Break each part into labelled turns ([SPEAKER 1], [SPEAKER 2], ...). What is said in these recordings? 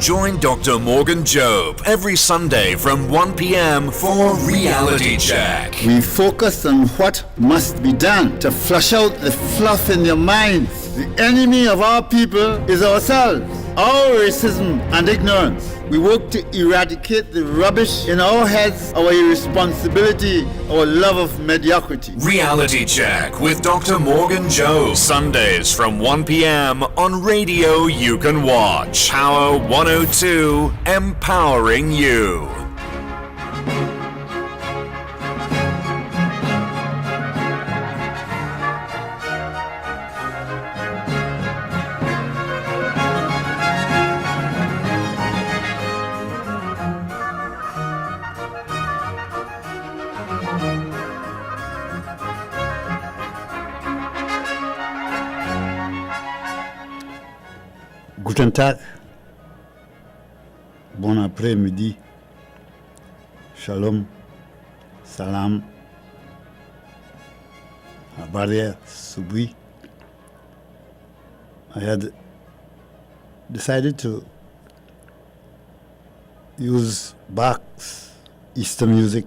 [SPEAKER 1] Join Dr. Morgan Job every Sunday from 1 p.m. for Reality Check.
[SPEAKER 2] We focus on what must be done to flush out the fluff in your minds. The enemy of our people is ourselves, our racism and ignorance. We work to eradicate the rubbish in our heads, our irresponsibility, our love of mediocrity.
[SPEAKER 1] Reality Check with Dr. Morgan Job. Sundays from 1 p.m. on radio you can watch. Power 102, empowering you.
[SPEAKER 2] Guten Tag, bon après-midi, shalom, salam, habari, subui. I had decided to use Bach's Easter music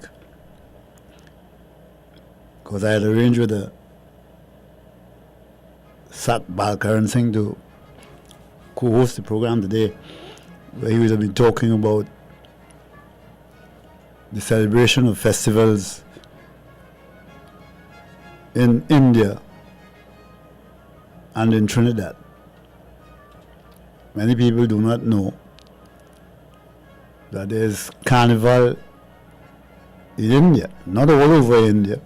[SPEAKER 2] because I had arranged with a Sat Balkaran Singh to co-host the program today, where he would have been talking about the celebration of festivals in India and in Trinidad. Many people do not know that there is carnival in India, not all over India,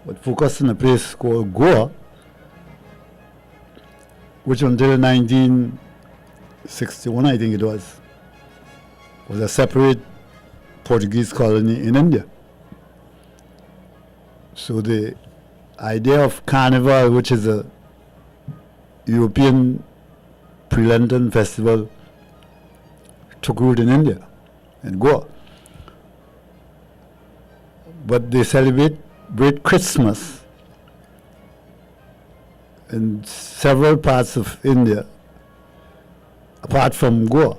[SPEAKER 2] but focused in a place called Goa, which until 1961, I think it was a separate Portuguese colony in India. So the idea of Carnival, which is a European pre-Lenten festival, took root in India, in Goa. But they celebrate Christmas in several parts of India, apart from Goa,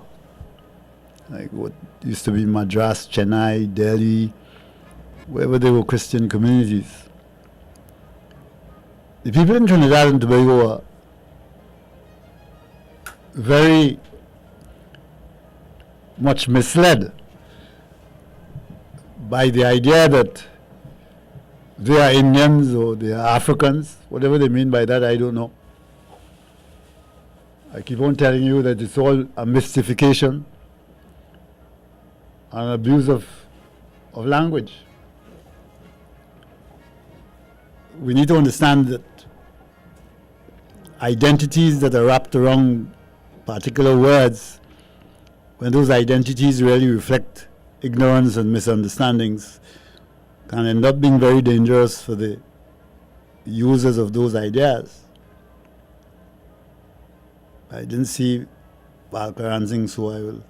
[SPEAKER 2] like what used to be Madras, Chennai, Delhi, wherever there were Christian communities. The people in Trinidad and Tobago are very much misled by the idea that they are Indians or they are Africans. Whatever they mean by that, I don't know. I keep on telling you that it's all a mystification, an abuse of language. We need to understand that identities that are wrapped around particular words, when those identities really reflect ignorance and misunderstandings, can end up being very dangerous for the users of those ideas. I didn't see Balkaran Singh, so I will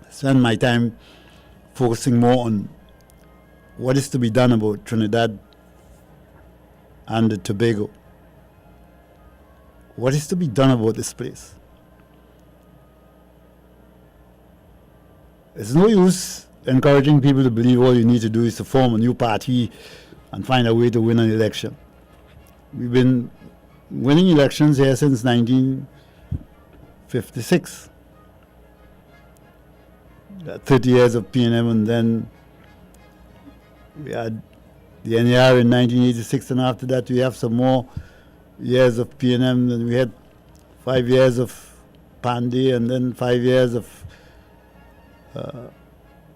[SPEAKER 2] spend my time focusing more on what is to be done about Trinidad and Tobago. What is to be done about this place? It's no use encouraging people to believe all you need to do is to form a new party and find a way to win an election. We've been winning elections here since 1956. 30 years of PNM, and then we had the NAR in 1986, and after that we have some more years of PNM, and we had 5 years of Pandey, and then 5 years of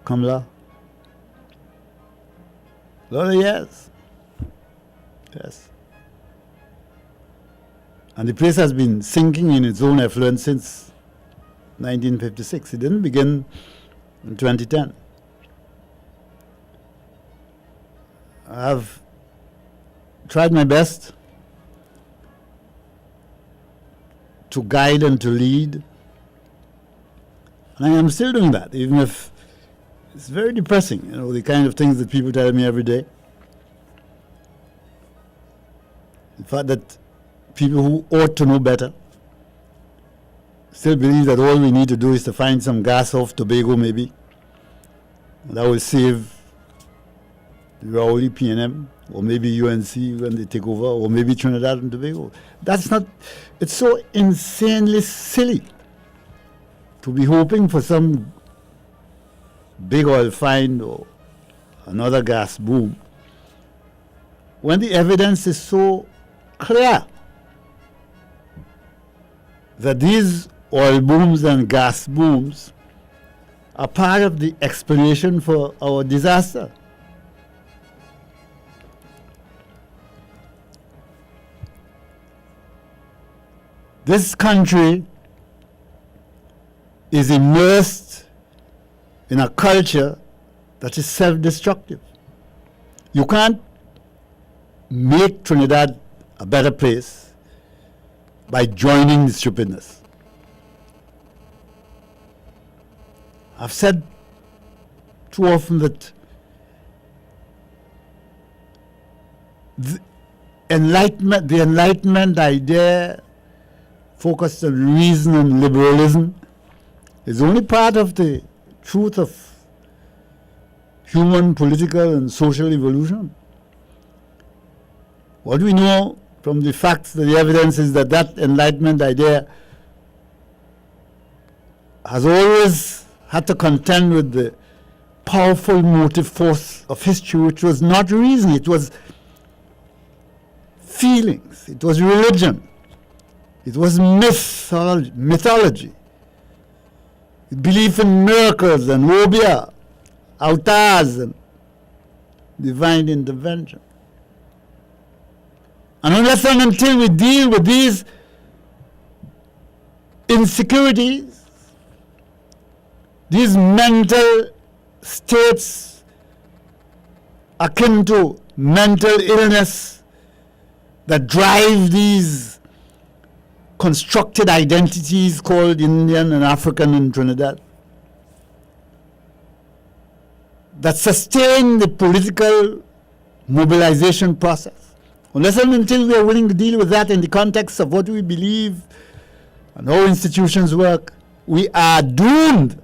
[SPEAKER 2] Kamla. A lot of years. Yes. And the place has been sinking in its own affluence since 1956. It didn't begin in 2010. I have tried my best to guide and to lead. And I am still doing that, even if it's very depressing, the kind of things that people tell me every day. The fact that people who ought to know better still believe that all we need to do is to find some gas off Tobago, maybe. That will save the Rowley PNM, or maybe UNC when they take over, or maybe Trinidad and Tobago. That's not, it's so insanely silly to be hoping for some big oil find or another gas boom when the evidence is so clear that these oil booms and gas booms are part of the explanation for our disaster. This country is immersed in a culture that is self-destructive. You can't make Trinidad a better place by joining the stupidness. I've said too often that the Enlightenment idea focused on reason and liberalism is only part of the truth of human, political, and social evolution. What we know from the facts, the evidence is that that Enlightenment idea has always had to contend with the powerful motive force of history, which was not reason, it was feelings, it was religion, it was mythology, belief in miracles and wobia, avatars and divine intervention. And unless and until we deal with these insecurities, these mental states akin to mental illness that drive these constructed identities called Indian and African in Trinidad, that sustain the political mobilization process. Unless and until we are willing to deal with that in the context of what we believe and how institutions work, we are doomed.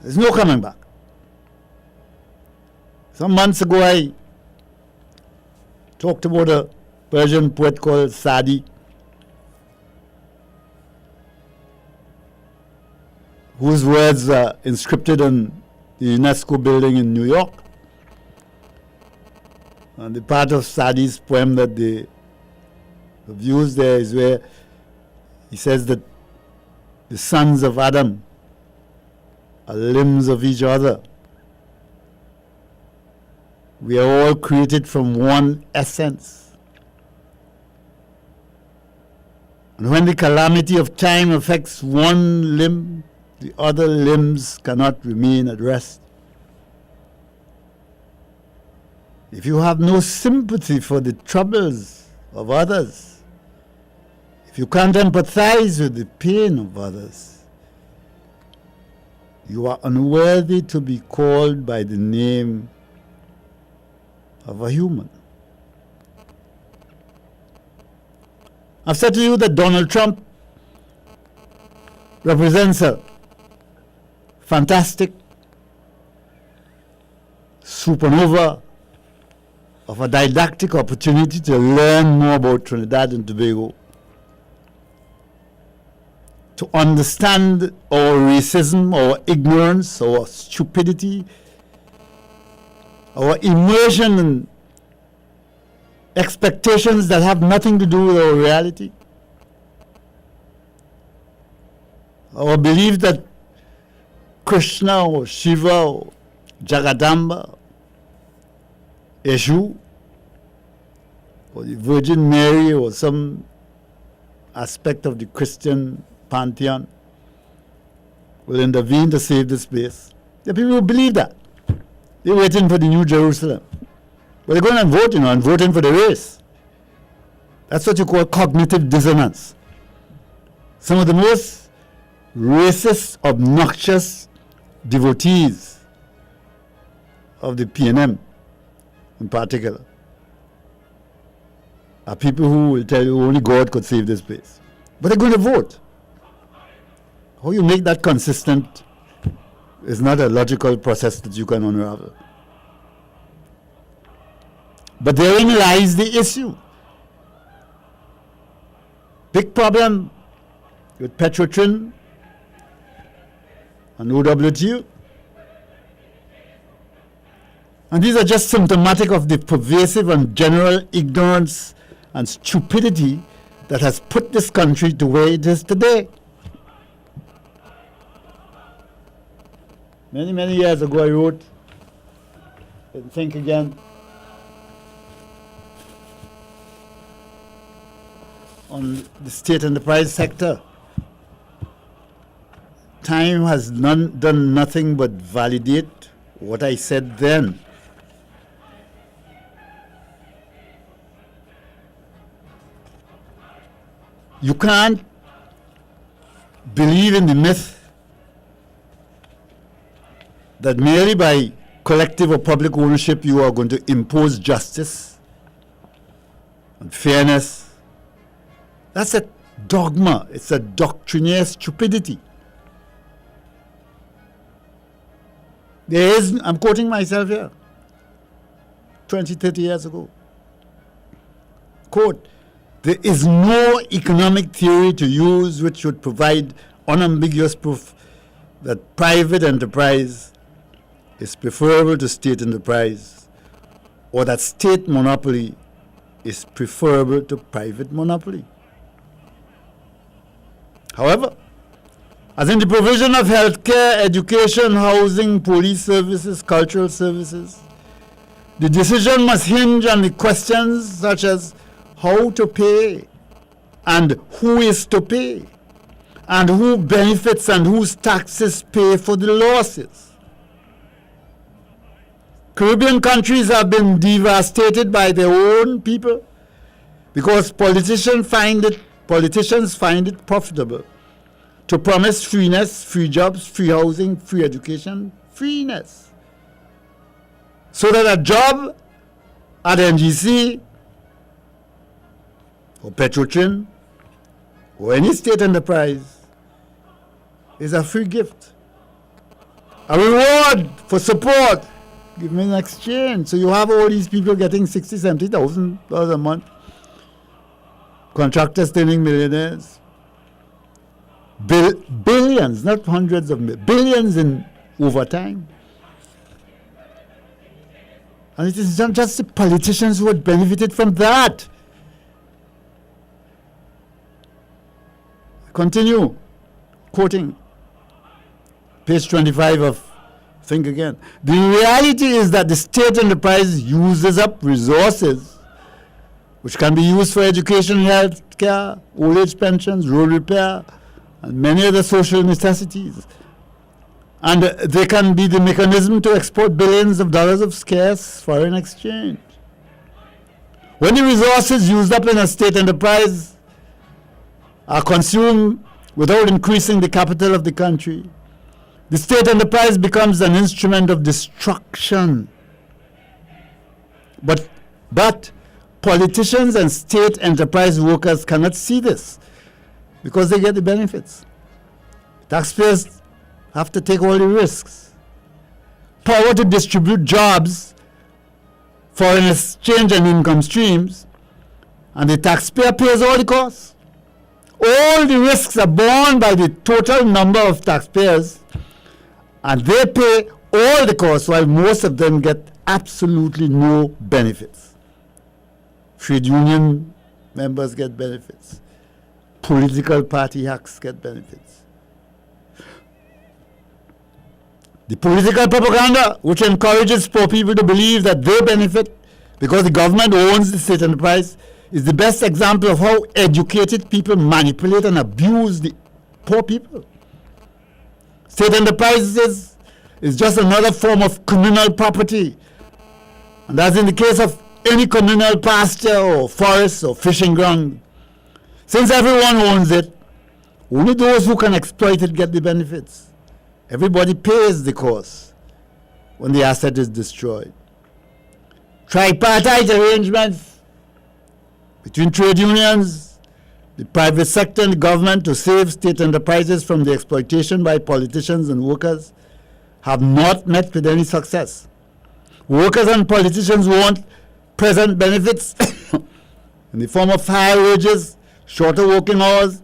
[SPEAKER 2] There's no coming back. Some months ago, I talked about a Persian poet called Sadi, whose words are inscripted on the UNESCO building in New York. And the part of Sadi's poem that they have used there is where he says that the sons of Adam are limbs of each other. We are all created from one essence. And when the calamity of time affects one limb, the other limbs cannot remain at rest. If you have no sympathy for the troubles of others, if you can't empathize with the pain of others, you are unworthy to be called by the name of a human. I've said to you that Donald Trump represents a fantastic supernova of a didactic opportunity to learn more about Trinidad and Tobago, to understand our racism, our ignorance, our stupidity, our immersion in expectations that have nothing to do with our reality, our belief that Krishna or Shiva or Jagadamba, Eshu, or the Virgin Mary, or some aspect of the Christian pantheon will intervene to save this place. The people who believe that. They're waiting for the New Jerusalem. But they're going and voting, and voting for the race. That's what you call cognitive dissonance. Some of the most racist, obnoxious devotees of the PNM in particular are people who will tell you only God could save this place. but they're going to vote. How you make that consistent is not a logical process that you can unravel. But therein lies the issue. Big problem with Petrotrin and OWTU. And these are just symptomatic of the pervasive and general ignorance and stupidity that has put this country to where it is today. Many, many years ago I wrote in Think Again on the state enterprise sector. Time has done nothing but validate what I said then. You can't believe in the myth that merely by collective or public ownership you are going to impose justice and fairness. That's a dogma. It's a doctrinaire stupidity. There is, I'm quoting myself here, 20, 30 years ago. Quote, there is no economic theory to use which would provide unambiguous proof that private enterprise is preferable to state enterprise, or that state monopoly is preferable to private monopoly. However, as in the provision of healthcare, education, housing, police services, cultural services, the decision must hinge on the questions such as how to pay and who is to pay and who benefits and whose taxes pay for the losses. Caribbean countries have been devastated by their own people because politicians find it profitable to promise freeness, free jobs, free housing, free education, freeness. So that a job at NGC or Petrotrin or any state enterprise is a free gift. A reward for support given in exchange. So you have all these people getting $60,000, $70,000 a month. Contractors turning millionaires. Billions, not hundreds of millions, billions in overtime. And it is not just the politicians who had benefited from that. Continue quoting page 25 of Think Again. The reality is that the state enterprise uses up resources which can be used for education, health care, old age pensions, road repair, and many other social necessities. And they can be the mechanism to export billions of dollars of scarce foreign exchange. When the resources used up in a state enterprise are consumed without increasing the capital of the country, the state enterprise becomes an instrument of destruction. But politicians and state enterprise workers cannot see this because they get the benefits. Taxpayers have to take all the risks. Power to distribute jobs, foreign exchange and income streams, and the taxpayer pays all the costs. All the risks are borne by the total number of taxpayers, and they pay all the costs while most of them get absolutely no benefits. Trade union members get benefits. Political party hacks get benefits. The political propaganda which encourages poor people to believe that they benefit because the government owns the state enterprise is the best example of how educated people manipulate and abuse the poor people. State enterprises is just another form of communal property. And as in the case of any communal pasture or forest or fishing ground, since everyone owns it, only those who can exploit it get the benefits. Everybody pays the cost when the asset is destroyed. Tripartite arrangements between trade unions, the private sector and the government to save state enterprises from the exploitation by politicians and workers have not met with any success. Workers and politicians want present benefits in the form of higher wages, shorter working hours,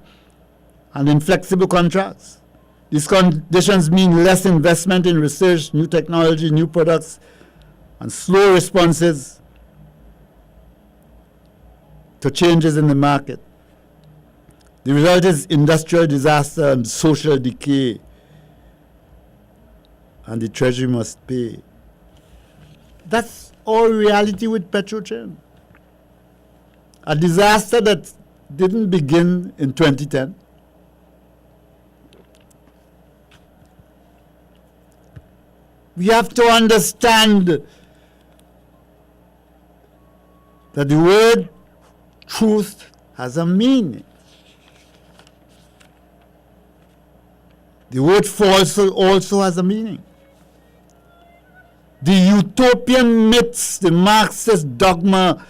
[SPEAKER 2] and inflexible contracts. These conditions mean less investment in research, new technology, new products, and slow responses to changes in the market. The result is industrial disaster and social decay, and the Treasury must pay. That's all reality with Petrochem. A disaster that didn't begin in 2010. We have to understand that the word truth has a meaning. The word false also has a meaning. The utopian myths, the Marxist dogma,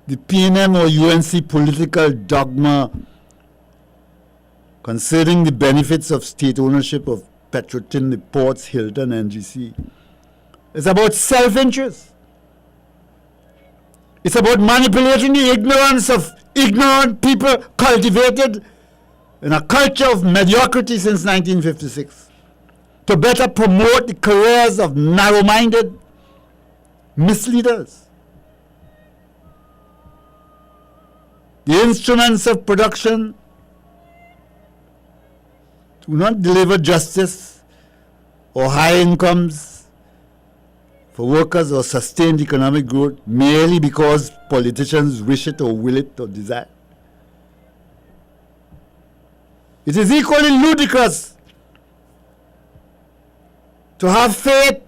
[SPEAKER 2] the PNM or UNC political dogma concerning the benefits of state ownership of Petrotin, the ports, Hilton, NGC. It's about self-interest. It's about manipulating the ignorance of ignorant people cultivated in a culture of mediocrity since 1956 to better promote the careers of narrow-minded misleaders. The instruments of production do not deliver justice or high incomes for workers or sustained economic growth merely because politicians wish it or will it or desire. It is equally ludicrous to have faith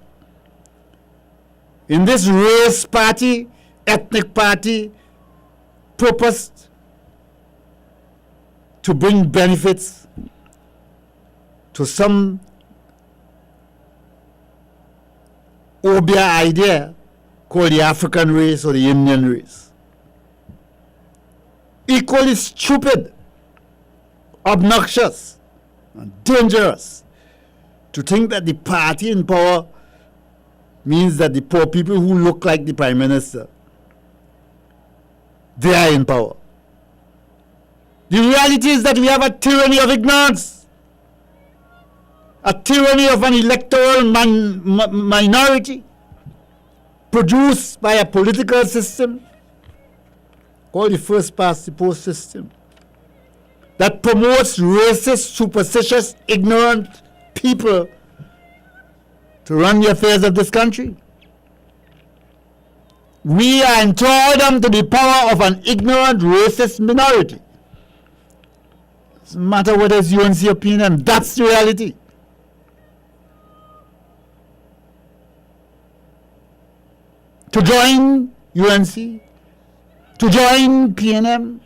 [SPEAKER 2] in this race party, ethnic party, purposed to bring benefits to some obia idea called the African race or the Indian race. Equally stupid, obnoxious, and dangerous to think that the party in power means that the poor people who look like the Prime Minister, they are in power. The reality is that we have a tyranny of ignorance, a tyranny of an electoral minority produced by a political system called the first past the post system that promotes racist, superstitious, ignorant people to run the affairs of this country. We are entitled to the power of an ignorant, racist minority. It doesn't matter whether it's UNC or PNM, that's the reality. To join UNC, to join PNM,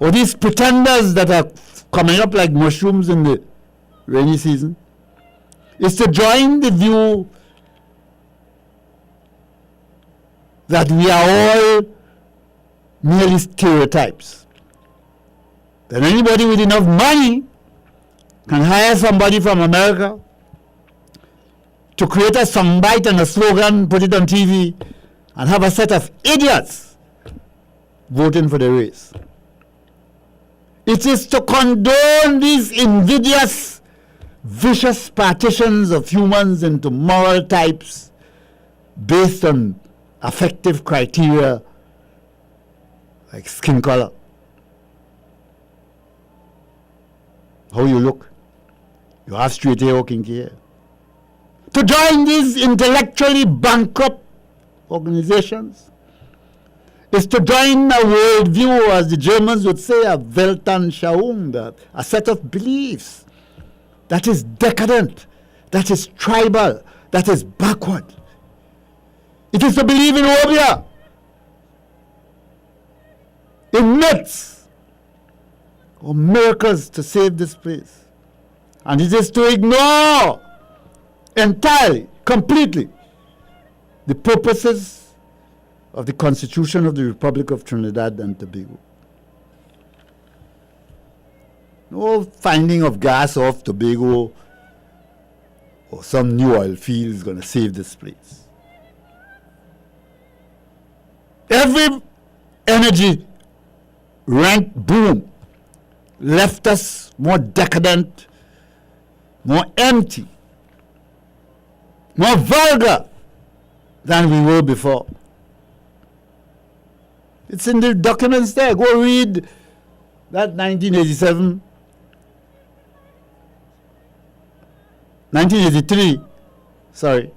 [SPEAKER 2] or these pretenders that are coming up like mushrooms in the rainy season, is to join the view that we are all merely stereotypes. That anybody with enough money can hire somebody from America to create a soundbite and a slogan, put it on TV, and have a set of idiots voting for the race. It is to condone these invidious, vicious partitions of humans into moral types based on affective criteria like skin color, how you look, you have straight hair or kinky hair. To join these intellectually bankrupt organizations is to join a worldview, as the Germans would say, a Weltanschauung, a set of beliefs that is decadent, that is tribal, that is backward. It is to believe in obia, in myths, or miracles to save this place. And it is to ignore entirely, completely, the purposes of the Constitution of the Republic of Trinidad and Tobago. No finding of gas off Tobago or some new oil field is going to save this place. Every energy rent boom left us more decadent, more empty, more vulgar than we were before. It's in the documents there. Go read that 1983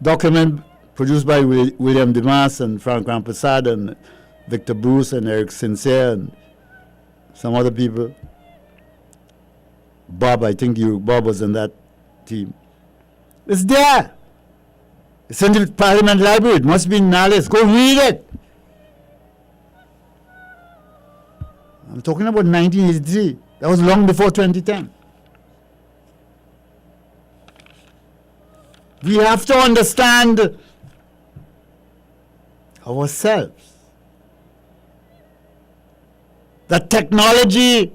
[SPEAKER 2] document produced by William Demas and Frank Rampersad and Victor Bruce and Eric Sincere and some other people. Bob, I think Bob was in that team. It's there. It's in the Parliament Library. It must be in Nallis. Go read it. I'm talking about 1983. That was long before 2010. We have to understand ourselves. That technology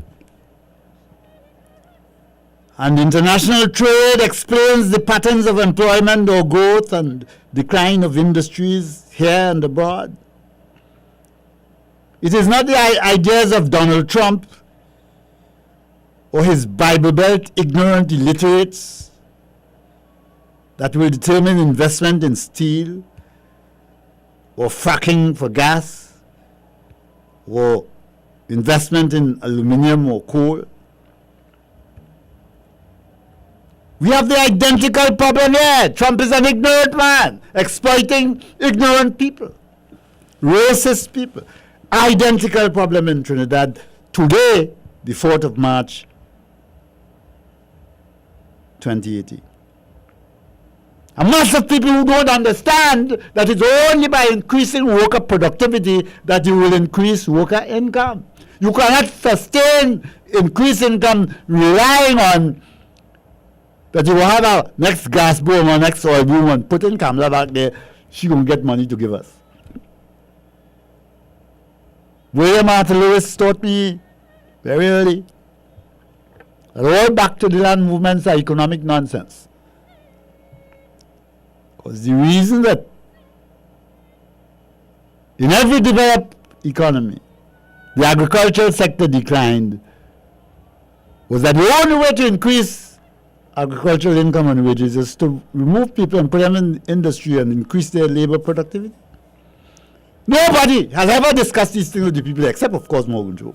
[SPEAKER 2] and international trade explains the patterns of employment or growth and decline of industries here and abroad. It is not the ideas of Donald Trump or his Bible Belt ignorant illiterates that will determine investment in steel or fracking for gas or investment in aluminium or coal. We have the identical problem here. Trump is an ignorant man, exploiting ignorant people, racist people. Identical problem in Trinidad today, the 4th of March, 2018. A mass of people who don't understand that it's only by increasing worker productivity that you will increase worker income. You cannot sustain increased income relying on that you will have a next gas boom or next oil boom and put in Kamala back there, she going to get money to give us. William Martin Lewis taught me very early, roll back to the land movements are economic nonsense. Because the reason that in every developed economy, the agricultural sector declined was that the only way to increase agricultural income and wages is to remove people and put them in industry and increase their labor productivity. Nobody has ever discussed these things with the people except, of course, Morgan Joe.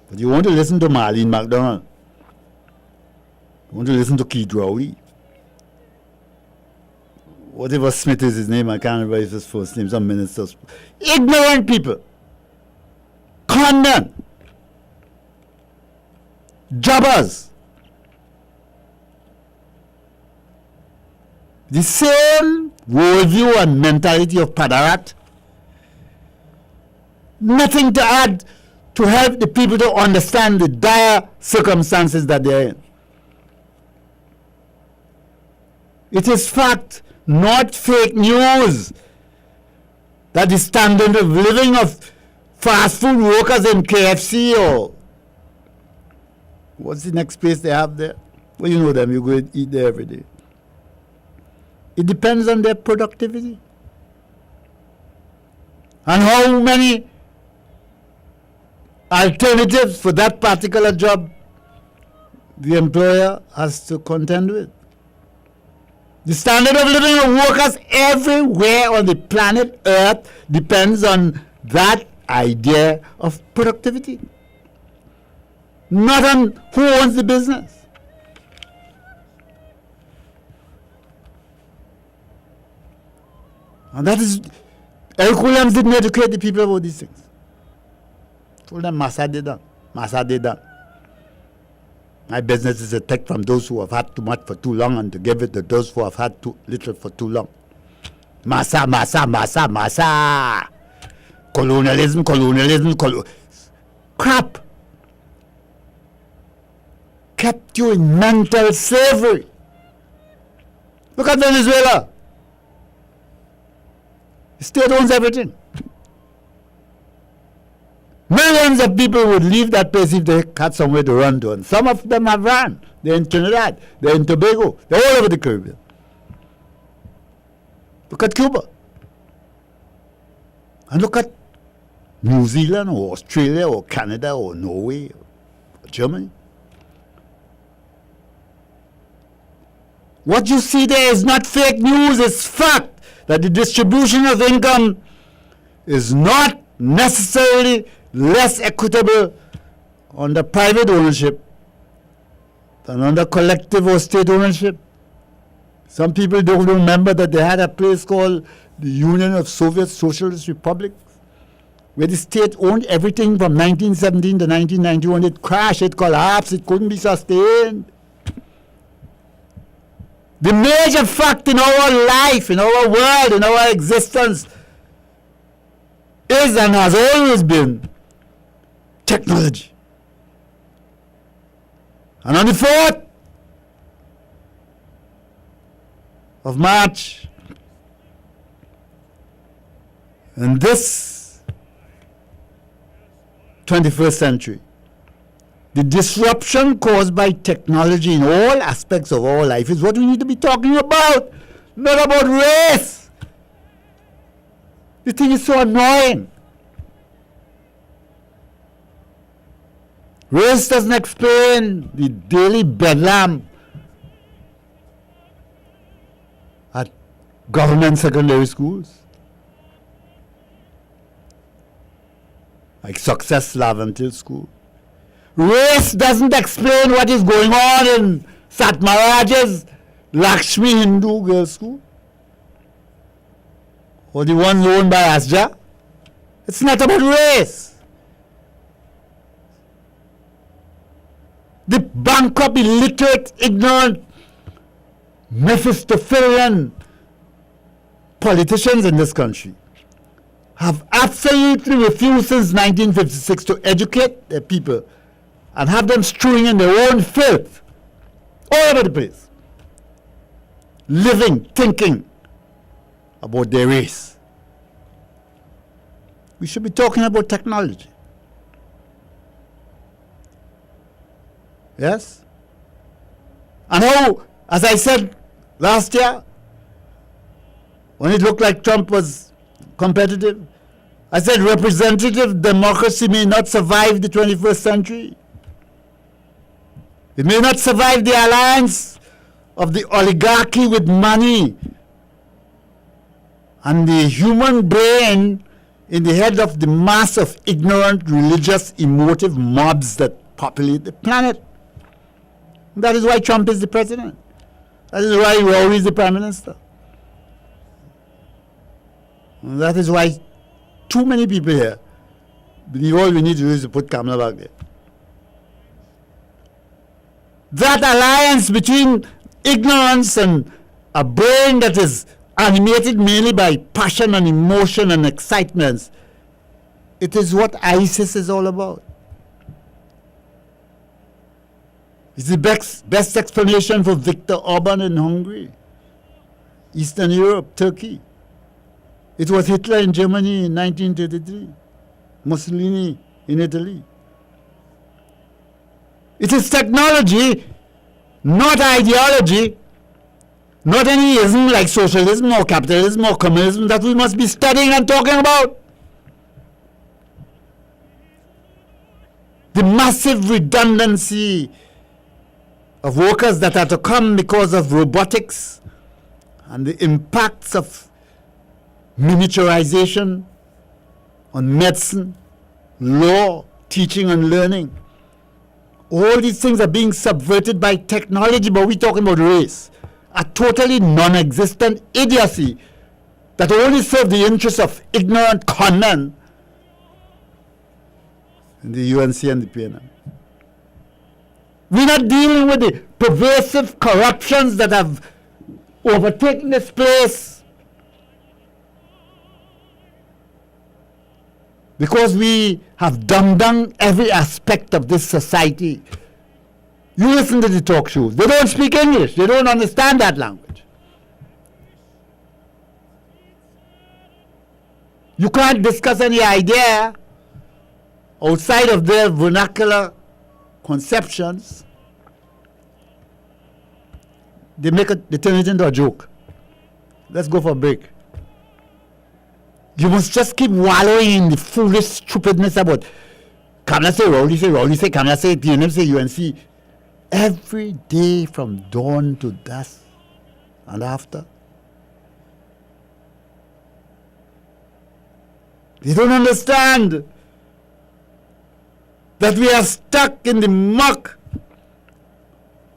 [SPEAKER 2] But you want to listen to Marlene MacDonald. You want to listen to Keith Rowley. Whatever Smith is his name, I can't remember his first name, some ministers. Ignorant people. Con men. Jobbers. The same worldview and mentality of Padarat. Nothing to add to help the people to understand the dire circumstances that they're in. It is fact, not fake news, that the standard of living of fast food workers in KFC or what's the next place they have there? Well, you know them, you go and eat there every day. It depends on their productivity. And how many alternatives for that particular job the employer has to contend with. The standard of living of workers everywhere on the planet Earth depends on that idea of productivity, not on who owns the business. And that is, Eric Williams didn't educate the people about these things. Told them, Massa did that. Massa did that. My business is a take from those who have had too much for too long and to give it to those who have had too little for too long. Massa, massa, massa, massa. Colonialism. Crap. Kept you in mental slavery. Look at Venezuela. The state owns everything. Millions of people would leave that place if they had somewhere to run to. And some of them have run. They're in Trinidad. They're in Tobago. They're all over the Caribbean. Look at Cuba. And look at New Zealand or Australia or Canada or Norway or Germany. What you see there is not fake news, it's fact that the distribution of income is not necessarily less equitable under private ownership than under collective or state ownership. Some people don't remember that they had a place called the Union of Soviet Socialist Republics, where the state owned everything from 1917 to 1991. It crashed, it collapsed, it couldn't be sustained. The major fact in our life, in our world, in our existence is and has always been technology. And on the 4th of March, in this 21st century, the disruption caused by technology in all aspects of our life is what we need to be talking about, not about race. The thing is so annoying. Race doesn't explain the daily bedlam at government secondary schools, like Success Laventille School. Race doesn't explain what is going on in Satmaraja's Lakshmi Hindu Girls' School, or the one owned by Asja. It's not about race. The bankrupt, illiterate, ignorant, Mephistophelian politicians in this country have absolutely refused since 1956 to educate their people and have them strewing in their own filth all over the place, living, thinking about their race. We should be talking about technology. Yes? And how, as I said last year, when it looked like Trump was competitive, I said representative democracy may not survive the 21st century. It may not survive the alliance of the oligarchy with money and the human brain in the head of the mass of ignorant, religious, emotive mobs that populate the planet. That is why Trump is the president. That is why Rory is the prime minister. And that is why too many people here believe all we need to do is to put Kamala back there. That alliance between ignorance and a brain that is animated mainly by passion and emotion and excitement, it is what ISIS is all about. It's the best explanation for Viktor Orban in Hungary, Eastern Europe, Turkey. It was Hitler in Germany in 1933, Mussolini in Italy. It is technology, not ideology, not any ism like socialism or capitalism or communism that we must be studying and talking about. The massive redundancy of workers that are to come because of robotics and the impacts of miniaturization on medicine, law, teaching and learning. All these things are being subverted by technology, but we're talking about race. A totally non-existent idiocy that only serves the interests of ignorant conmen in the UNC and the PNM. We're not dealing with the pervasive corruptions that have overtaken this place because we have dumbed down every aspect of this society. You listen to the talk shows. They don't speak English. They don't understand that language. You can't discuss any idea outside of their vernacular conceptions, they turn it into a joke. Let's go for a break. You must just keep wallowing in the foolish stupidness about Kamla say, Rowley say, Kamla say, TNM say, UNC. Every day from dawn to dusk and after. They don't understand that we are stuck in the muck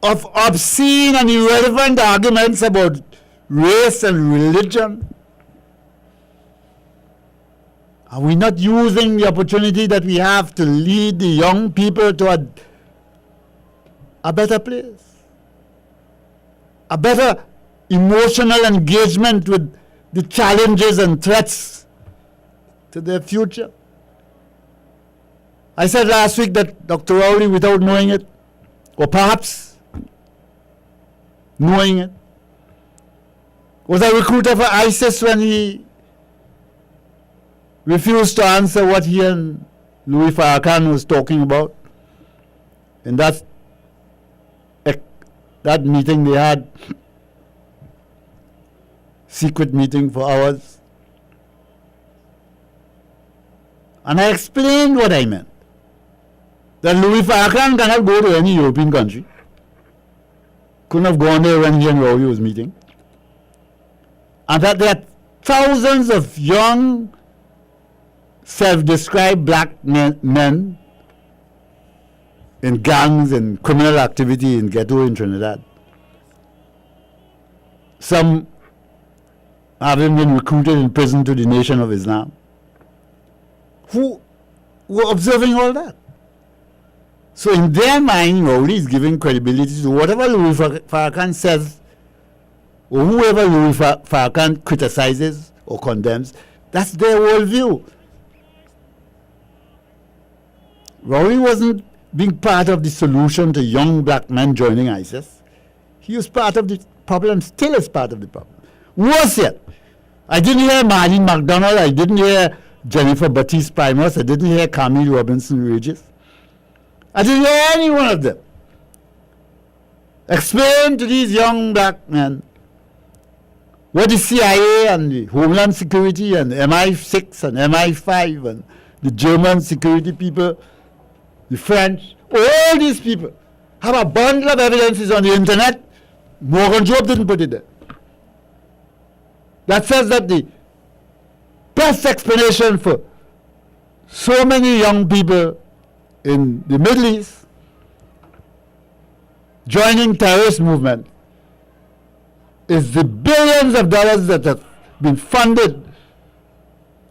[SPEAKER 2] of obscene and irrelevant arguments about race and religion. Are we not using the opportunity that we have to lead the young people to a better place? A better emotional engagement with the challenges and threats to their future? I said last week that Dr. Rowley, without knowing it, or perhaps knowing it, was a recruiter for ISIS when he refused to answer what he and Louis Farrakhan was talking about. And that meeting they had, secret meeting for hours. And I explained what I meant. That Louis Farrakhan cannot go to any European country. Couldn't have gone there when he and Rowley was meeting. And that there are thousands of young, self-described black men in gangs and criminal activity in ghetto in Trinidad. Some having been recruited in prison to the Nation of Islam, who were observing all that. So in their mind, Rowley is giving credibility to whatever Louis Farrakhan says, or whoever Louis Farrakhan criticizes or condemns. That's their worldview. Rowley wasn't being part of the solution to young black men joining ISIS. He was part of the problem, still is part of the problem. Worse yet, I didn't hear Marlene McDonald, I didn't hear Jennifer Batiste Primus, I didn't hear Camille Robinson Regis. I didn't hear any one of them explain to these young black men what the CIA and the Homeland Security and MI6 and MI5 and the German security people, the French, all these people have a bundle of evidences on the internet. Morgan Job didn't put it there. That says that the best explanation for so many young people in the Middle East joining terrorist movement is the billions of dollars that have been funded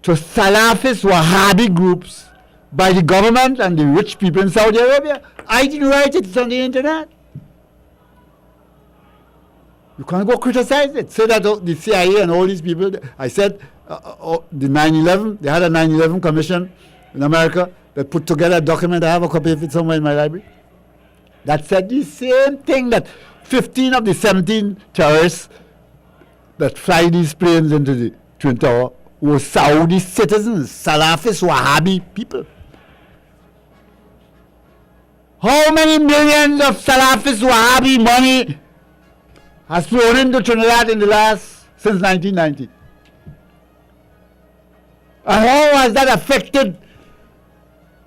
[SPEAKER 2] to Salafist Wahhabi groups by the government and the rich people in Saudi Arabia. I didn't write it, it's on the internet. You can't go criticize it. Say that the CIA and all these people, I said the 9/11, they had a 9/11 commission in America that put together a document, I have a copy of it somewhere in my library, that said the same thing, that 15 of the 17 terrorists that fly these planes into the Twin Tower were Saudi citizens, Salafist Wahhabi people. How many millions of Salafist Wahhabi money has flown into Trinidad since 1990? And how has that affected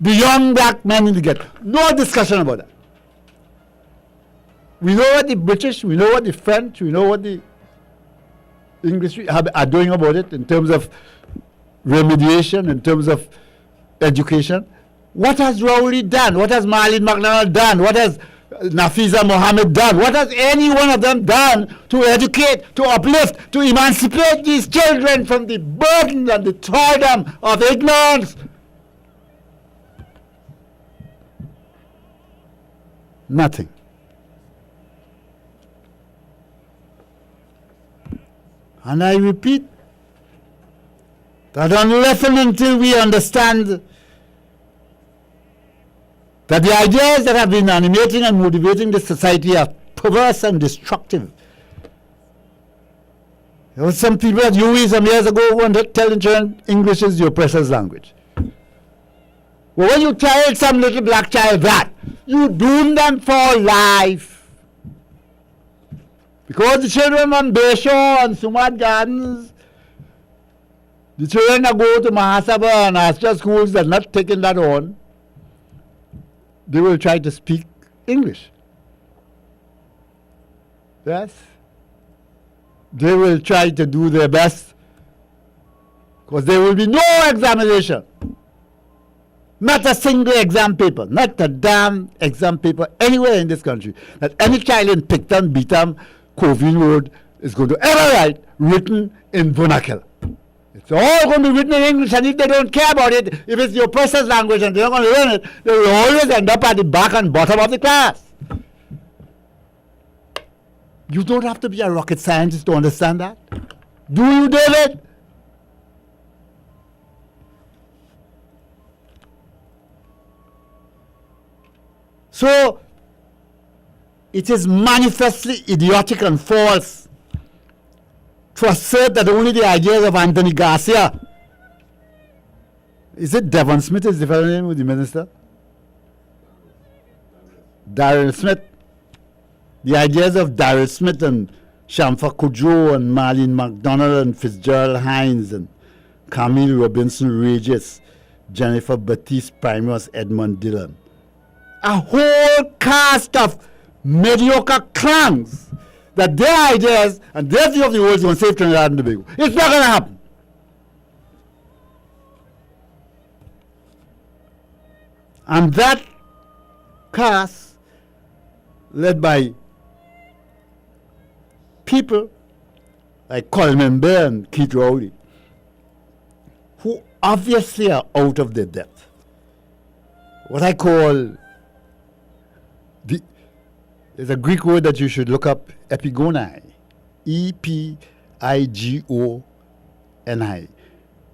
[SPEAKER 2] the young black men in the ghetto? No discussion about that. We know what the British, we know what the French, we know what the English are doing about it in terms of remediation, in terms of education. What has Rowley done? What has Marlene McDonald done? What has Nafiza Mohammed done? What has any one of them done to educate, to uplift, to emancipate these children from the burden and the thraldom of ignorance? Nothing. And I repeat that unless and until we understand that the ideas that have been animating and motivating this society are perverse and destructive. There were some people at UE some years ago who wanted to tell children English is the oppressor's language.
[SPEAKER 3] Well, when you tell some little black child that, you doom them for life. Because the children on Bayshore and Sumat Gardens, the children that go to Mahasabha and Astra schools that are not taking that on, they will try to speak English. Yes? They will try to do their best because there will be no examination. Not a single exam paper, not a damn exam paper anywhere in this country that any child in Picton, Beetham, Covine Road is going to ever write written in vernacular. It's all going to be written in English, and if they don't care about it, if it's your person's language and they're not going to learn it, they will always end up at the back and bottom of the class. You don't have to be a rocket scientist to understand that. Do you, David? So, it is manifestly idiotic and false to assert that only the ideas of Anthony Garcia, is it Devon Smith is the fellow name of the minister? Daryl Smith. The ideas of Daryl Smith and Shamfa Kudrow and Marlene MacDonald and Fitzgerald Hines and Camille Robinson Regis, Jennifer Batiste Primos, Edmund Dillon. A whole cast of mediocre clowns that their ideas and their view of the world is going to save Trinidad and Tobago. It's not going to happen. And that cast, led by people like Coleman Bear and Keith Rowley, who obviously are out of their depth. What I call there's a Greek word that you should look up, epigonai. E-P-I-G-O-N-I.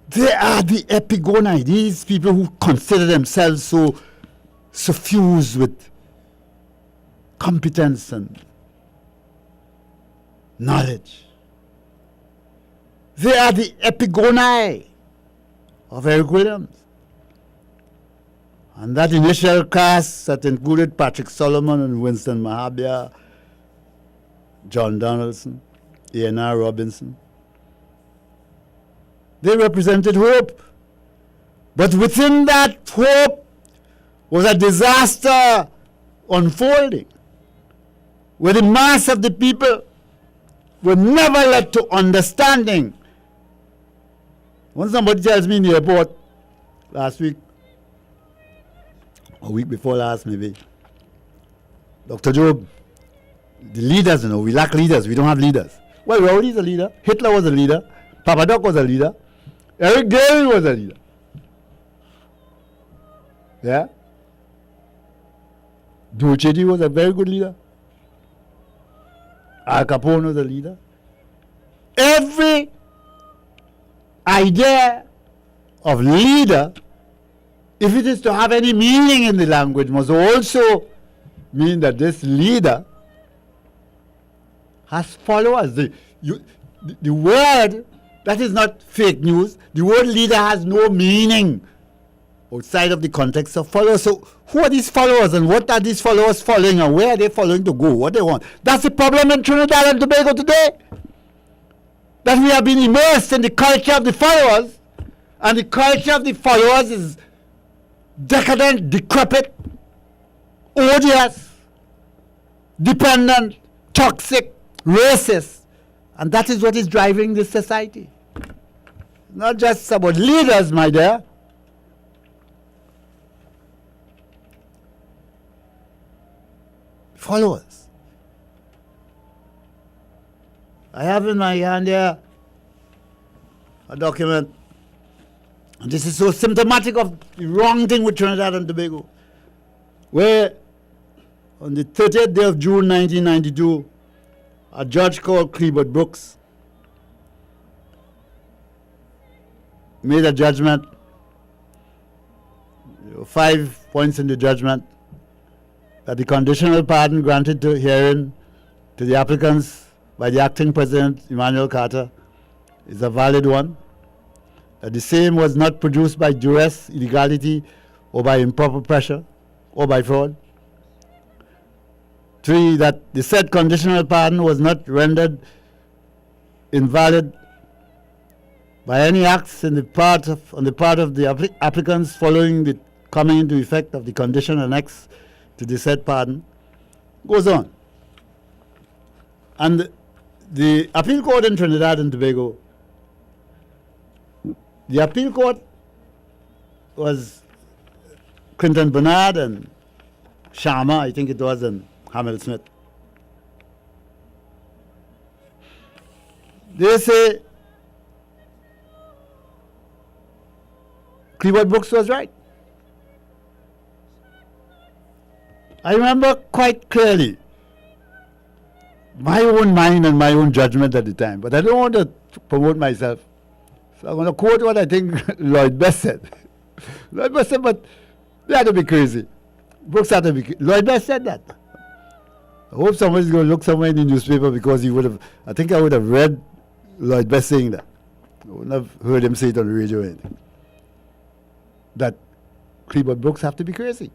[SPEAKER 3] They are the epigonai, these people who consider themselves so suffused with competence and knowledge. They are the epigonai of Eric Williams. And that initial cast that included Patrick Solomon and Winston Mahabia, John Donaldson, A.N.R. Robinson, they represented hope. But within that hope was a disaster unfolding, where the mass of the people were never led to understanding. When somebody tells me in the airport last week, a week before last maybe, Dr. Job, the leaders, we lack leaders, we don't have leaders. Well, Rowley's a leader, Hitler was a leader, Papa Doc was a leader, Eric Gale was a leader. Yeah? Duchedi was a very good leader. Al Capone was a leader. Every idea of leader, if it is to have any meaning in the language, must also mean that this leader has followers. The word, that is not fake news, the word leader has no meaning outside of the context of followers. So who are these followers and what are these followers following and where are they following to go, what they want? That's the problem in Trinidad and Tobago today. That we have been immersed in the culture of the followers, and the culture of the followers is decadent, decrepit, odious, dependent, toxic, racist. And that is what is driving this society. Not just about leaders, my dear. Followers. I have in my hand here a document, and this is so symptomatic of the wrong thing with Trinidad and Tobago, where on the 30th day of June 1992, a judge called Cleabert Brooks made a judgment. There were 5 points in the judgment: that the conditional pardon granted to herein to the applicants by the acting President Emmanuel Carter is a valid one, that the same was not produced by duress, illegality, or by improper pressure, or by fraud. 3, that the said conditional pardon was not rendered invalid by any acts on the part of the applicants following the coming into effect of the condition annexed to the said pardon. Goes on. And the appeal court in Trinidad and Tobago, the appeal court was Clinton Bernard and Sharma, I think it was, and Hamel Smith. They say Cleveland Brooks was right. I remember quite clearly my own mind and my own judgment at the time, but I don't want to promote myself. So I'm going to quote what I think Lloyd Best said. Lloyd Best said, but they had to be crazy. Brooks had to be crazy. Lloyd Best said that. I hope somebody's going to look somewhere in the newspaper because he would have, I think I would have read Lloyd Best saying that. I wouldn't have heard him say it on the radio or anything. That Cleveland Brooks have to be crazy.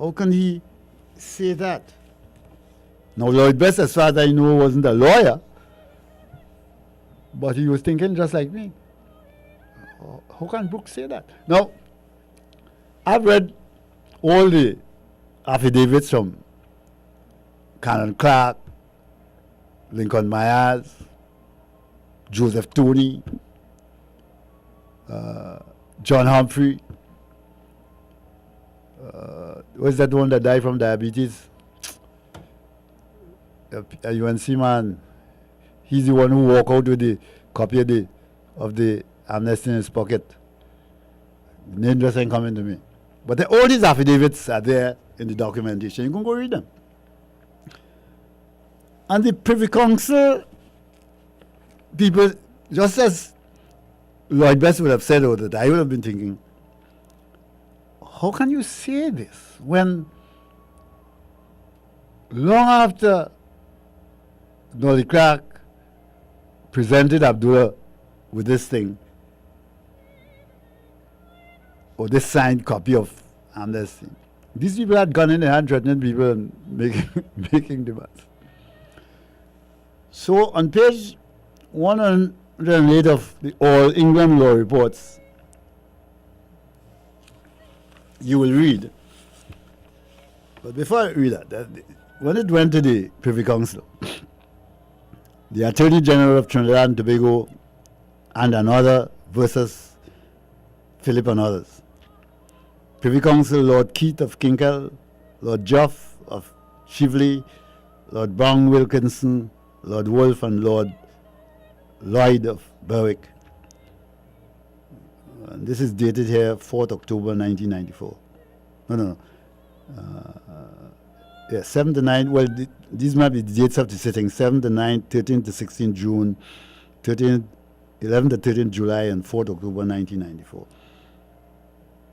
[SPEAKER 3] How can he say that? Now, Lloyd Best, as far as I know, wasn't a lawyer, but he was thinking just like me. How can Brooks say that? Now, I've read all the affidavits from Canon Clark, Lincoln Myers, Joseph Tony, John Humphrey. Was that one that died from diabetes? A UNC man. He's the one who walked out with the copy of the amnesty in his pocket. The name just ain't coming to me. But all these affidavits are there in the documentation. You can go read them. And the Privy Council people, just as Lloyd Best would have said over that, I would have been thinking, how can you say this when long after Nolly Clark presented Abdullah with this thing, or this signed copy of amnesty, these people had gun in their hand threatening people and making demands. So on page 108 of the All England Law Reports, you will read, but before I read that, when it went to the Privy Council, the Attorney General of Trinidad and Tobago and another versus Philip and others. Privy Council, Lord Keith of Kinkell, Lord Joff of Shively, Lord Brown Wilkinson, Lord Wolfe and Lord Lloyd of Berwick. And this is dated here 4th October 1994. No. 7 to 9, well, these might be the dates of the sitting, 7 to 9, 13 to 16 June, 11 to 13 July, and 4th October 1994.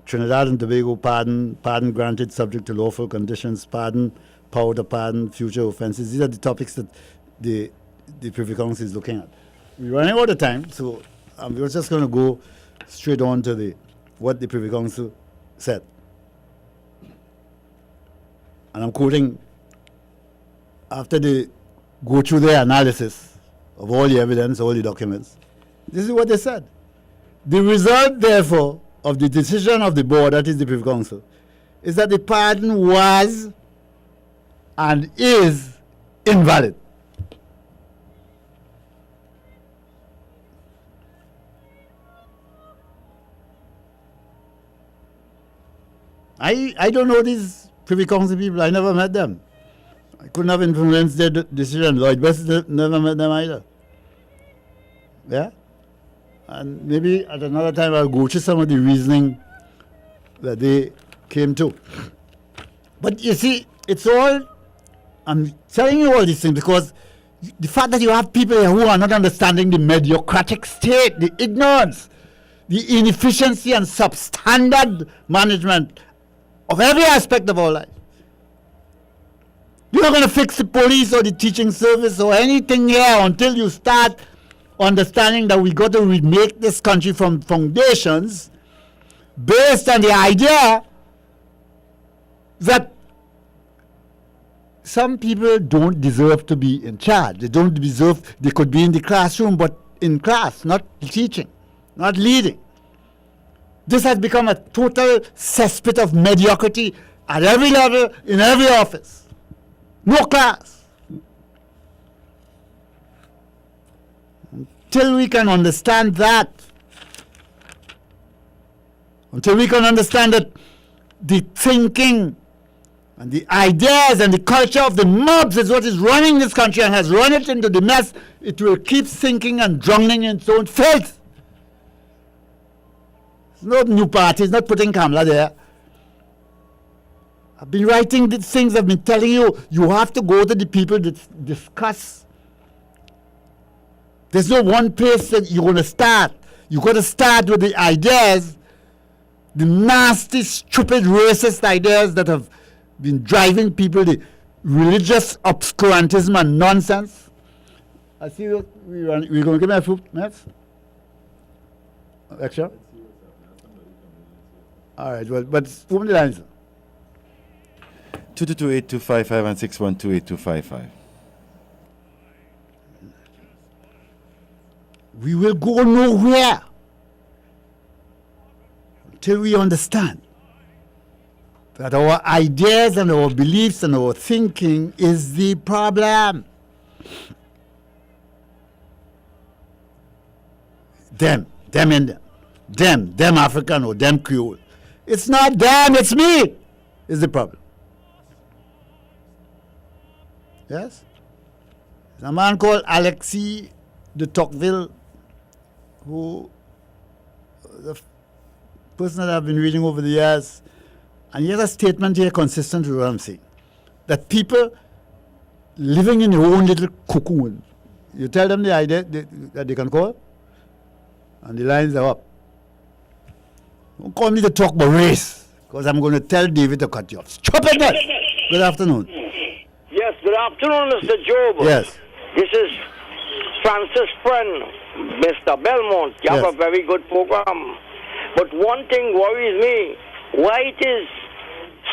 [SPEAKER 3] Trinidad and Tobago pardon granted subject to lawful conditions, pardon, power to pardon, future offences. These are the topics that the Privy Council is looking at. We're running out of time, so we're just going to go straight on to what the Privy Council said. And I'm quoting, after they go through their analysis of all the evidence, all the documents, this is what they said. The result, therefore, of the decision of the board, that is the Privy Council, is that the pardon was and is invalid. I don't know these Privy Council people. I never met them. I couldn't have influenced their decision. Lloyd Best never met them either. Yeah? And maybe at another time I'll go to some of the reasoning that they came to. But you see, it's all, I'm telling you all these things because the fact that you have people here who are not understanding the mediocratic state, the ignorance, the inefficiency and substandard management of every aspect of our life. You're not going to fix the police or the teaching service or anything here until you start understanding that we got to remake this country from foundations based on the idea that some people don't deserve to be in charge. They don't deserve, they could be in the classroom, but in class, not teaching, not leading. This has become a total cesspit of mediocrity at every level, in every office. No class. Until we can understand that, until we can understand that the thinking and the ideas and the culture of the mobs is what is running this country and has run it into the mess, it will keep sinking and drowning in its own filth. It's no new party, it's not putting Kamala there. I've been writing these things, I've been telling you, you have to go to the people that discuss. There's no one place that you're going to start. You've got to start with the ideas, the nasty, stupid, racist ideas that have been driving people, the religious obscurantism and nonsense. I see we're going to give me a few minutes. Lecture? All right, well, but open the lines.
[SPEAKER 4] 222-8255 and 612-8255.
[SPEAKER 3] We will go nowhere until we understand that our ideas and our beliefs and our thinking is the problem. Them Indian, them African or them Creole. It's not them, it's me is the problem. Yes? There's a man called Alexis de Tocqueville, who the person that I've been reading over the years, and he has a statement here consistent with what I'm saying, that people living in their own little cocoon, you tell them the idea that they can call, and the lines are up. Don't call me to talk about race, because I'm going to tell David to cut you off. Stupidness! Good afternoon.
[SPEAKER 5] Yes, good afternoon, Mr. Job.
[SPEAKER 3] Yes.
[SPEAKER 5] This is Francis' friend, Mr. Belmont. You have
[SPEAKER 3] Yes.
[SPEAKER 5] a very good program. But one thing worries me. Why it is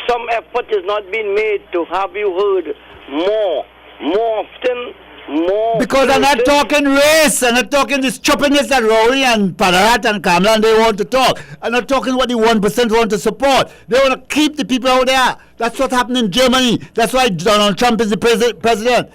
[SPEAKER 5] some effort is not being made to have you heard more often, more...
[SPEAKER 3] Because I'm not talking race, I'm not talking the stupidness that Rowley and Padarat and Kamala and they want to talk. I'm not talking what the 1% want to support. They want to keep the people out there. That's what happened in Germany. That's why Donald Trump is the president.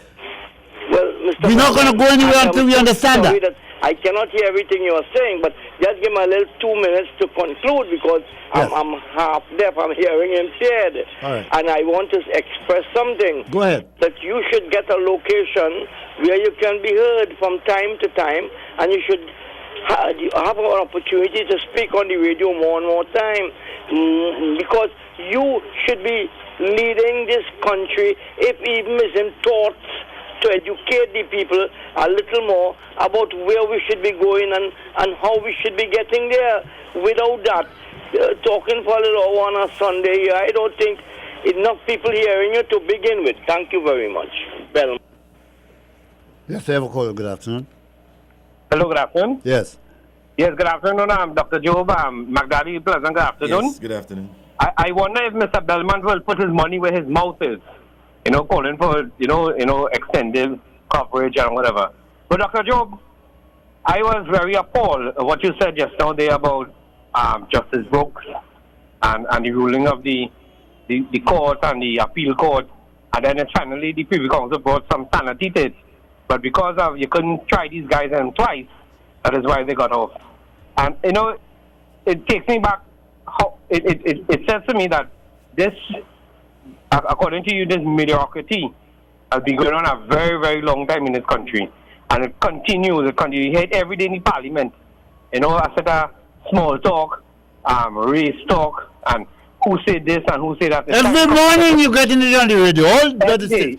[SPEAKER 5] Well, Mr.
[SPEAKER 3] We're not going to go anywhere until we understand
[SPEAKER 5] sorry
[SPEAKER 3] that.
[SPEAKER 5] I cannot hear everything you are saying, but just give me a little 2 minutes to conclude because
[SPEAKER 3] Yes.
[SPEAKER 5] I'm half deaf. I'm hearing impaired.
[SPEAKER 3] All right.
[SPEAKER 5] And I want to express something.
[SPEAKER 3] Go ahead.
[SPEAKER 5] That you should get a location where you can be heard from time to time, and you should have an opportunity to speak on the radio more and more time, because you should be leading this country, if even in thoughts, to educate the people a little more about where we should be going and how we should be getting there. Without that, talking for a little hour on a Sunday, I don't think enough people hearing you to begin with. Thank you very much. Bell.
[SPEAKER 3] Yes, I have a call. Good afternoon.
[SPEAKER 6] Hello, good afternoon.
[SPEAKER 3] Yes.
[SPEAKER 6] Yes, good afternoon. I'm Dr. Job. Magdali, pleasant good afternoon.
[SPEAKER 4] Yes, good afternoon.
[SPEAKER 6] I wonder if Mr. Belmont will put his money where his mouth is. Calling for, extended coverage and whatever. But Dr. Job, I was very appalled at what you said just now there about Justice Brooks and the ruling of the court and the appeal court. And then finally the Privy Council brought some sanity to it. But because of you couldn't try these guys in twice, that is why they got off. And it takes me back. How it says to me that this, according to you, this mediocrity has been going on a very, very long time in this country, and it continues. You hear it every day in the parliament. I said small talk, race talk, and who said this and who said that.
[SPEAKER 3] Every morning you get it on the radio.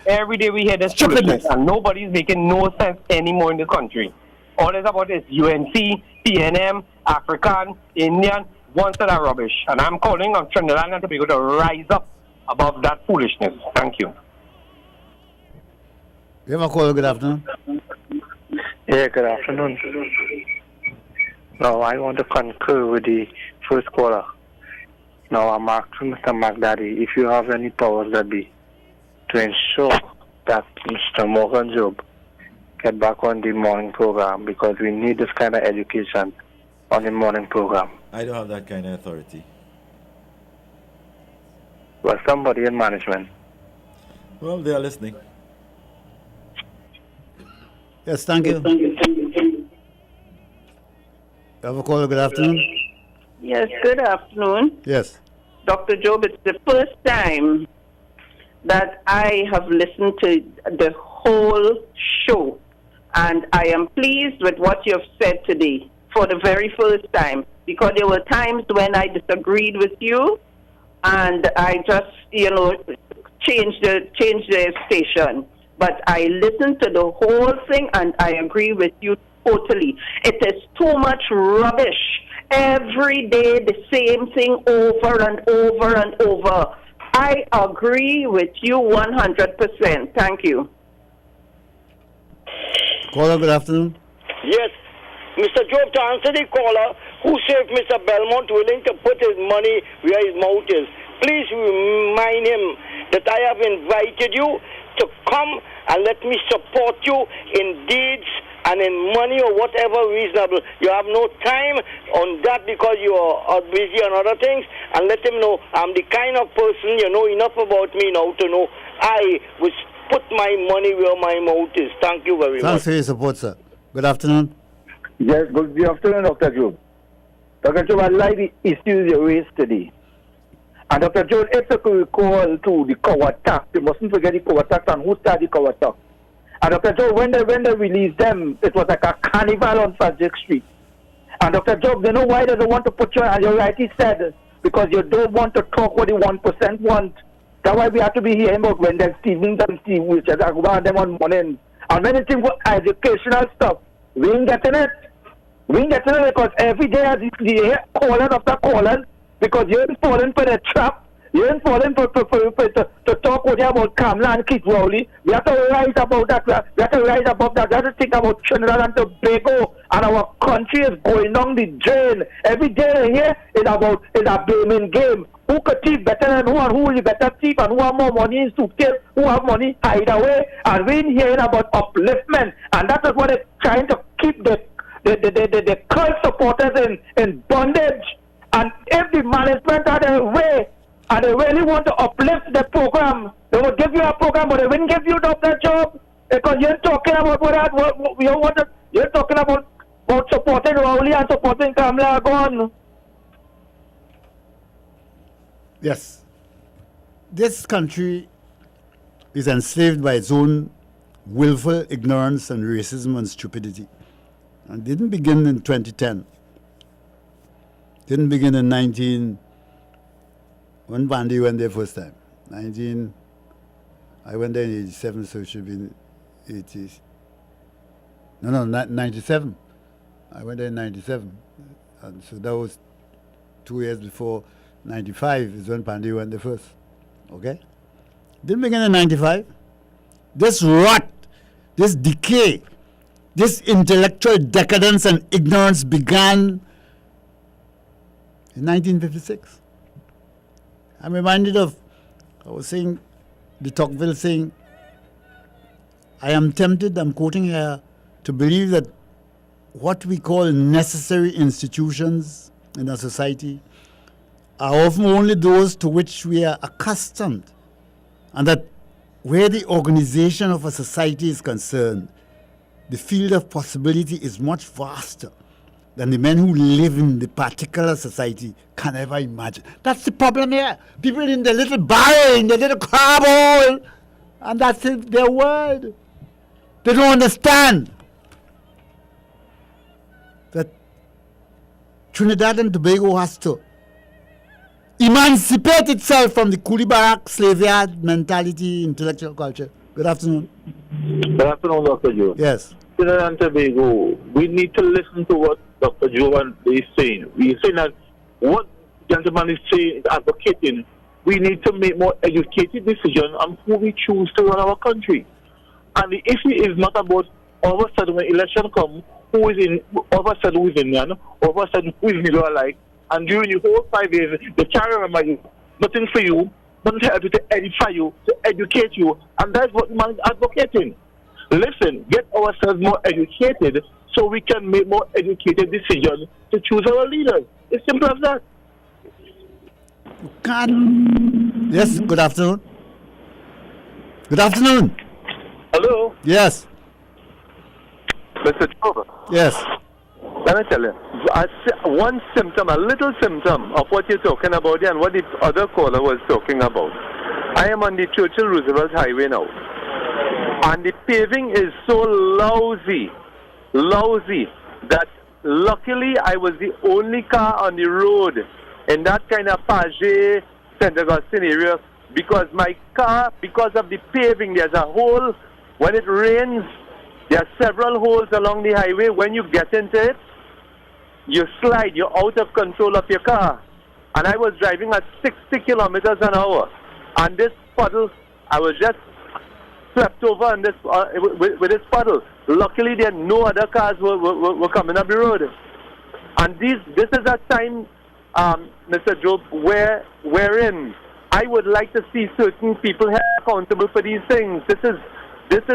[SPEAKER 6] Every day we hear this
[SPEAKER 3] stupidness,
[SPEAKER 6] and nobody's making no sense anymore in this country. All it's about is UNC, PNM, African, Indian, one set of rubbish. And I'm calling on Trinidad and Tobago to rise up above that foolishness. Thank you.
[SPEAKER 3] You have a call. Good afternoon.
[SPEAKER 7] Yeah, good afternoon. No, I want to concur with the first caller. Now I'm asking Mr. McDaddy if you have any powers that be to ensure that Mr. Morgan Job get back on the morning program, because we need this kind of education on the morning program.
[SPEAKER 4] I don't have that kind of authority.
[SPEAKER 7] Well, somebody in management.
[SPEAKER 4] Well, they are listening.
[SPEAKER 3] Yes, thank you. Have a call. Good afternoon.
[SPEAKER 8] Yes, good afternoon.
[SPEAKER 3] Yes.
[SPEAKER 8] Dr. Job, it's the first time that I have listened to the whole show, and I am pleased with what you have said today for the very first time, because there were times when I disagreed with you, and I just, changed the station. But I listened to the whole thing, and I agree with you totally. It is too much rubbish. Every day, the same thing over and over and over. I agree with you 100%. Thank you.
[SPEAKER 3] Caller, good afternoon.
[SPEAKER 5] Yes, Mr. Job, to answer the caller who said Mr. Belmont willing to put his money where his mouth is, please remind him that I have invited you to come and let me support you in deeds and in money or whatever reasonable. You have no time on that because you are busy on other things, and let him know I'm the kind of person, you know enough about me now to know I will put my money where my mouth is. Thank you very much.
[SPEAKER 3] Thanks for your support, sir. Good afternoon.
[SPEAKER 7] Yes, good afternoon, Dr. Job. Dr. Job, I like the issues you raised today. And Dr. Job, if you could recall to the cover tax, you mustn't forget the cover tax and who started the cover tax. And Dr. Job, when they released them, it was like a carnival on Frederick Street. And Dr. Job, they know why they don't want to put you, and you rightly said, because you don't want to talk what the 1% want. That's why we have to be hearing about Wendell Stevens and Steve Wilson and them on morning. And when it's for educational stuff, we ain't getting it. We ain't getting it because every day as you hear calling after calling, because you ain't falling for the trap. You ain't falling to talk with you about Kamala and Keith Rowley. We have to rise about that. We have to rise above that. We have to think about Trinidad and Tobago, and our country is going down the drain. Every day here is a blaming game. Who could thief better than who, and who is better thief, and who have more money in suitcase, who have money hide away. And we're hearing about upliftment, and that is what they're trying to keep the cult supporters in bondage. And if the management had a way, and they really want to uplift the program, they will give you a program, but they wouldn't give you Dr. Job, because you're talking about you're talking about supporting Rowley and supporting Kamala gone.
[SPEAKER 3] Yes. This country is enslaved by its own willful ignorance and racism and stupidity. And it didn't begin in 2010. Didn't begin in when Bandy went there first time. I went there in 87, so it should be in 80s. No, 97. I went there in 97. And so that was 2 years before 95 is when Bandy went there first. Okay? Didn't begin in 95. This rot, this decay, this intellectual decadence and ignorance began in 1956. I'm reminded of, I was saying, de Tocqueville saying, I am tempted, I'm quoting here, to believe that what we call necessary institutions in a society are often only those to which we are accustomed, and that where the organization of a society is concerned, the field of possibility is much vaster than the men who live in the particular society can ever imagine. That's the problem here. People in the little barrel, in the little crab hole, and that's their world. They don't understand that Trinidad and Tobago has to emancipate itself from the coolie barrack, slave yard mentality, intellectual culture. Good afternoon.
[SPEAKER 9] Good afternoon, Dr. Joe.
[SPEAKER 3] Yes.
[SPEAKER 9] Trinidad and Tobago, we need to listen to what Dr. Joe is saying. He's saying that what gentleman is saying, advocating, we need to make more educated decisions on who we choose to run our country. And the issue is not about all of a sudden when election comes, all of a sudden who is in man, all of a sudden who is middle alike. and during the whole 5 years, they can't remember you. Nothing for you, nothing to help you, to edify you, to educate you, and that's what the man is advocating. Listen, get ourselves more educated so we can make more educated decisions to choose our leaders. It's simple as that.
[SPEAKER 3] Yes, good afternoon. Good afternoon.
[SPEAKER 10] Hello?
[SPEAKER 3] Yes.
[SPEAKER 10] Mr. Job,
[SPEAKER 3] Yes.
[SPEAKER 10] let me tell you, one symptom, a little symptom of what you're talking about and what the other caller was talking about. I am on the Churchill Roosevelt Highway now, and the paving is so lousy, that luckily I was the only car on the road in that kind of Paget, St. Augustine area, because my car, because of the paving, there's a hole. When it rains, there are several holes along the highway. When you get into it, you slide, you're out of control of your car. And I was driving at 60 kilometers an hour. And this puddle, I was just swept over on this, with this puddle. Luckily, there no other cars were coming up the road. And this is a time, Mr. Job, wherein I would like to see certain people held accountable for these things. This is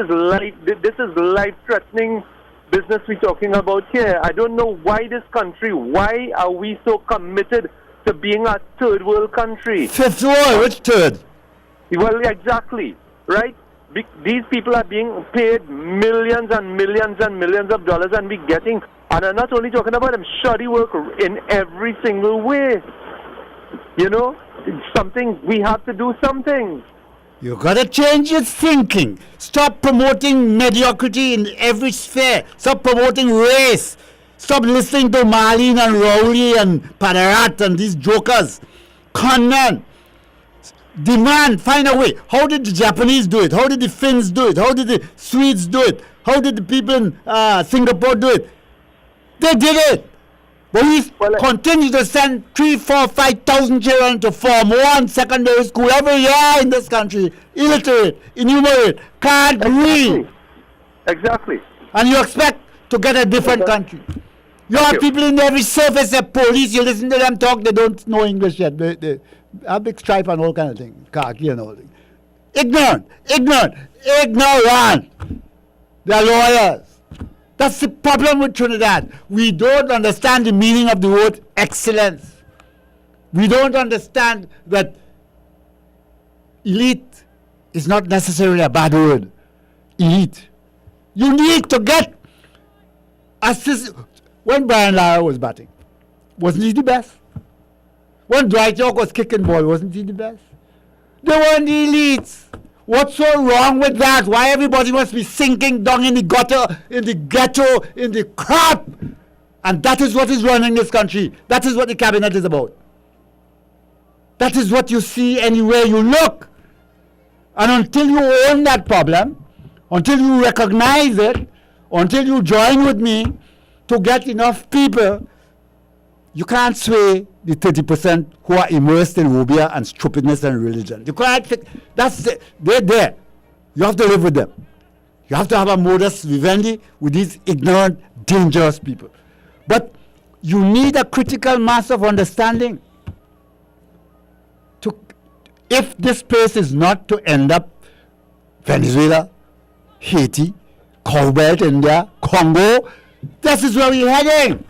[SPEAKER 10] life-threatening business we're talking about here. I don't know why this country, why are we so committed to being a third world country?
[SPEAKER 3] Fifth world, which third?
[SPEAKER 10] Well, exactly, right? These people are being paid millions and millions and millions of dollars, and we're getting, and I'm not only talking about them, shoddy work in every single way. You know, it's something, we have to do something.
[SPEAKER 3] You gotta change your thinking. Stop promoting mediocrity in every sphere. Stop promoting race. Stop listening to Marlene and Rowley and Padarat and these jokers. Con men. Demand, find a way. How did the Japanese do it? How did the Finns do it? How did the Swedes do it? How did the people in Singapore do it? They did it. But we continue to send 3,000, 4,000, 5,000 children to Form 1 secondary school every year in this country. Illiterate, enumerate, can't read.
[SPEAKER 10] Exactly.
[SPEAKER 3] And you expect to get a different country. You have people in every service, the police, you listen to them talk, they don't know English yet. They have big stripe and all kind of thing, khaki and all thing. Ignorant. They are lawyers. That's the problem with Trinidad. We don't understand the meaning of the word excellence. We don't understand that elite is not necessarily a bad word. Elite. You need to get assist. When Brian Lara was batting, wasn't he the best? When Dwight York was kicking ball, wasn't he the best? They weren't the elites. What's so wrong with that? Why everybody must be sinking down in the gutter, in the ghetto, in the crap? And that is what is running this country. That is what the cabinet is about. That is what you see anywhere you look. And until you own that problem, until you recognize it, until you join with me to get enough people, you can't sway the 30% who are immersed in phobia and stupidness and religion. You can't. They're there. You have to live with them. You have to have a modus vivendi with these ignorant, dangerous people. But you need a critical mass of understanding. If this place is not to end up Venezuela, Haiti, Cowbelt, India, Congo, this is where we're heading.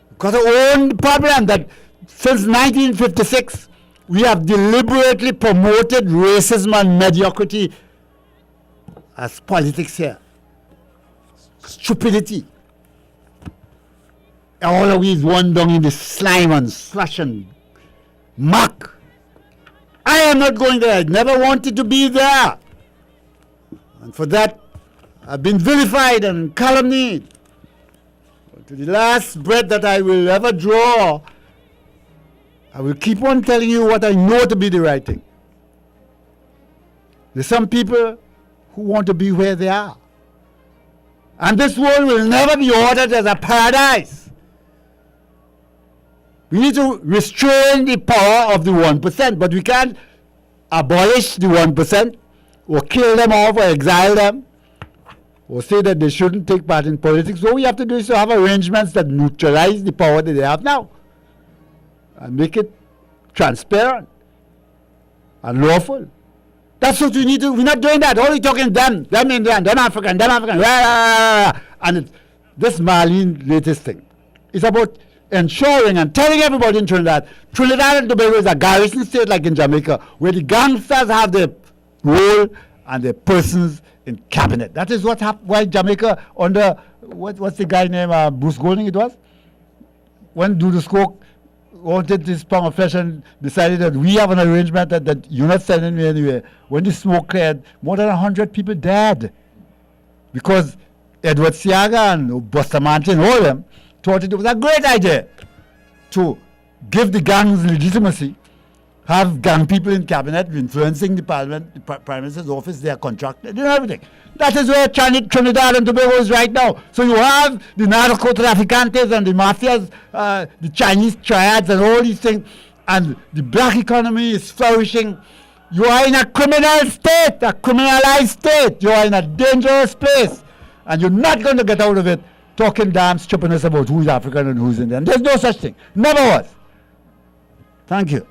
[SPEAKER 3] Because our own problem that since 1956 we have deliberately promoted racism and mediocrity as politics here. Stupidity. All of these one down in the slime and slush and muck. I am not going there. I never wanted to be there. And for that, I've been vilified and calumniated. To the last breath that I will ever draw, I will keep on telling you what I know to be the right thing. There's some people who want to be where they are. And this world will never be ordered as a paradise. We need to restrain the power of the 1%, but we can't abolish the 1% or kill them off or exile them, or say that they shouldn't take part in politics. What we have to do is to have arrangements that neutralize the power that they have now. and make it transparent and lawful. That's what we need to. We're not doing that. Only talking them Indian, them African, them African. And this Marlene latest thing. It's about ensuring and telling everybody in Trinidad and Tobago is a garrison state like in Jamaica, where the gangsters have their role and their persons in cabinet. That is what happened. Why Jamaica under what's the guy named Bruce Golding? It was when Dudu Skoke wanted this pound of flesh and decided that we have an arrangement that you're not sending me anywhere. When the smoke cleared, more than 100 people died because Edward Siaga and Bustamante and all of them thought it was a great idea to give the gangs legitimacy, have gang people in cabinet influencing the parliament, the prime minister's office, they are contracted and everything. That is where Trinidad and Tobago is right now. So you have the narco-traficantes and the mafias, the Chinese triads and all these things, and the black economy is flourishing. You are in a criminal state, a criminalized state. You are in a dangerous place, and you're not going to get out of it talking damn stupidness about who's African and who's Indian. There's no such thing. Never was. Thank you.